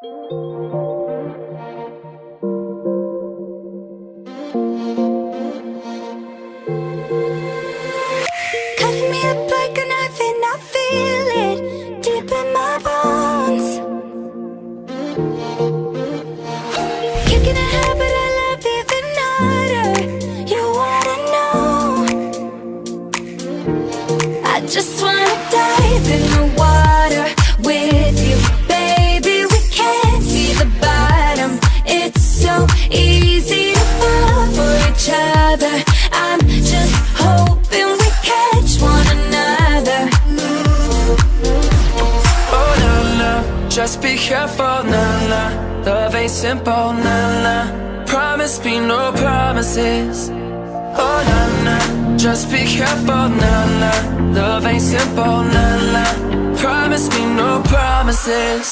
Cutting me up like a knife and I feel it deep in my bones. Kicking a habit I love even harder. You wanna know? I just wanna dive in the water with you, baby. We can't see the bottom. It's so easy to fall for each other. I'm just hoping we catch one another. Oh na na, just be careful, na na. Love ain't simple, na na. Promise me no promises. Oh na na, just be careful, na na. Love ain't simple, na na. Promise me no promises.